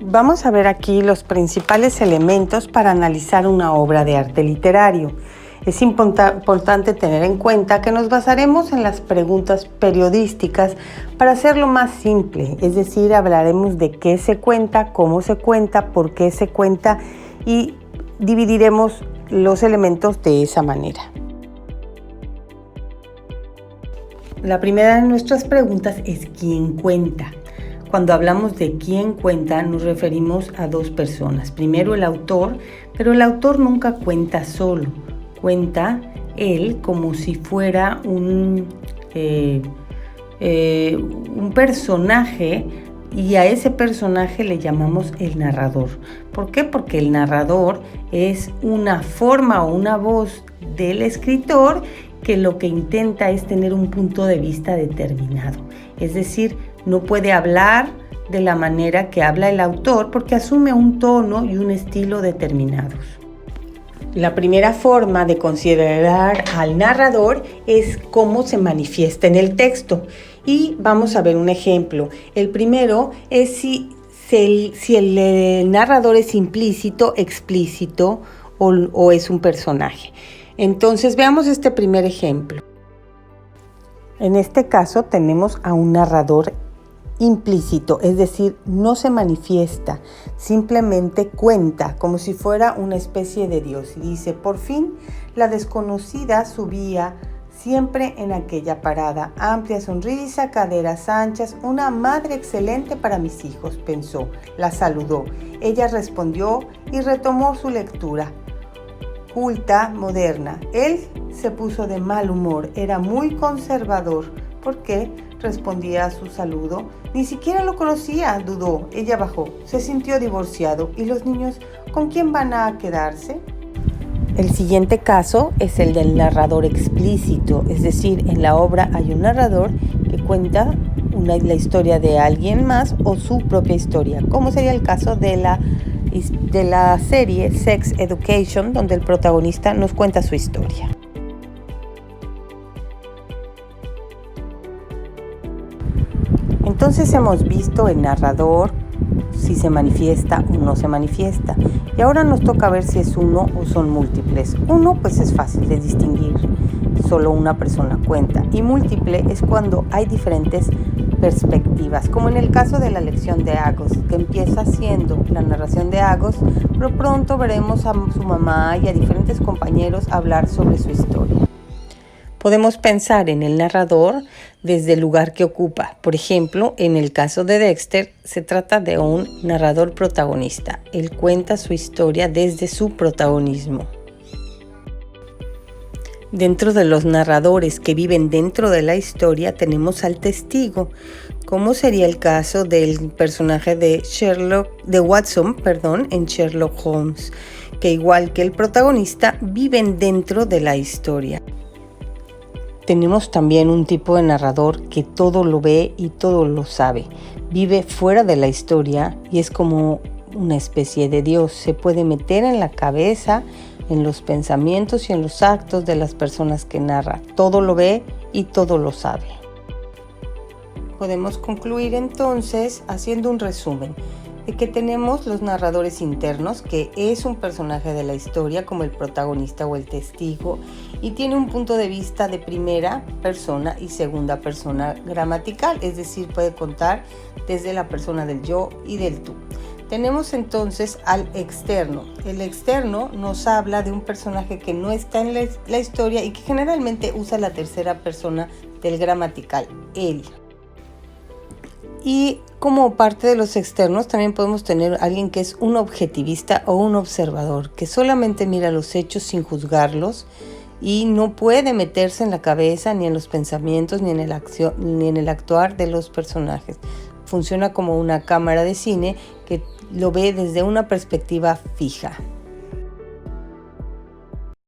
Vamos a ver aquí los principales elementos para analizar una obra de arte literario. Es importante tener en cuenta que nos basaremos en las preguntas periodísticas para hacerlo más simple, es decir, hablaremos de qué se cuenta, cómo se cuenta, por qué se cuenta y dividiremos los elementos de esa manera. La primera de nuestras preguntas es ¿quién cuenta? Cuando hablamos de quién cuenta, nos referimos a dos personas. Primero el autor, pero el autor nunca cuenta solo. Cuenta él como si fuera un personaje, y a ese personaje le llamamos el narrador. ¿Por qué? Porque el narrador es una forma o una voz del escritor que lo que intenta es tener un punto de vista determinado. Es decir, no puede hablar de la manera que habla el autor porque asume un tono y un estilo determinados. La primera forma de considerar al narrador es cómo se manifiesta en el texto. Y vamos a ver un ejemplo. El primero es si el narrador es implícito, explícito o es un personaje. Entonces veamos este primer ejemplo. En este caso tenemos a un narrador implícito, es decir, no se manifiesta, simplemente cuenta como si fuera una especie de Dios. Y dice, por fin la desconocida subía siempre en aquella parada, amplia sonrisa, caderas anchas, una madre excelente para mis hijos, pensó, la saludó. Ella respondió y retomó su lectura. Culta, moderna. Él se puso de mal humor, era muy conservador. ¿Por qué? Respondía a su saludo. Ni siquiera lo conocía, dudó. Ella bajó, se sintió divorciado. ¿Y los niños con quién van a quedarse? El siguiente caso es el del narrador explícito, es decir, en la obra hay un narrador que cuenta la historia de alguien más o su propia historia, como sería el caso de la serie Sex Education, donde el protagonista nos cuenta su historia. Entonces hemos visto el narrador, si se manifiesta o no se manifiesta. Y ahora nos toca ver si es uno o son múltiples. Uno pues es fácil de distinguir, solo una persona cuenta. Y múltiple es cuando hay diferentes perspectivas, como en el caso de la lección de Agos, que empieza siendo la narración de Agos, pero pronto veremos a su mamá y a diferentes compañeros hablar sobre su historia. Podemos pensar en el narrador desde el lugar que ocupa. Por ejemplo, en el caso de Dexter, se trata de un narrador protagonista. Él cuenta su historia desde su protagonismo. Dentro de los narradores que viven dentro de la historia tenemos al testigo, como sería el caso del personaje de Watson, en Sherlock Holmes, que igual que el protagonista viven dentro de la historia. Tenemos también un tipo de narrador que todo lo ve y todo lo sabe. Vive fuera de la historia y es como una especie de Dios. Se puede meter en la cabeza, en los pensamientos y en los actos de las personas que narra. Todo lo ve y todo lo sabe. Podemos concluir entonces haciendo un resumen de que tenemos los narradores internos, que es un personaje de la historia como el protagonista o el testigo y tiene un punto de vista de primera persona y segunda persona gramatical, es decir, puede contar desde la persona del yo y del tú. Tenemos entonces al externo. El externo nos habla de un personaje que no está en la historia y que generalmente usa la tercera persona del gramatical, él. Y como parte de los externos también podemos tener a alguien que es un objetivista o un observador, que solamente mira los hechos sin juzgarlos y no puede meterse en la cabeza ni en los pensamientos ni en el actuar de los personajes. Funciona como una cámara de cine que lo ve desde una perspectiva fija.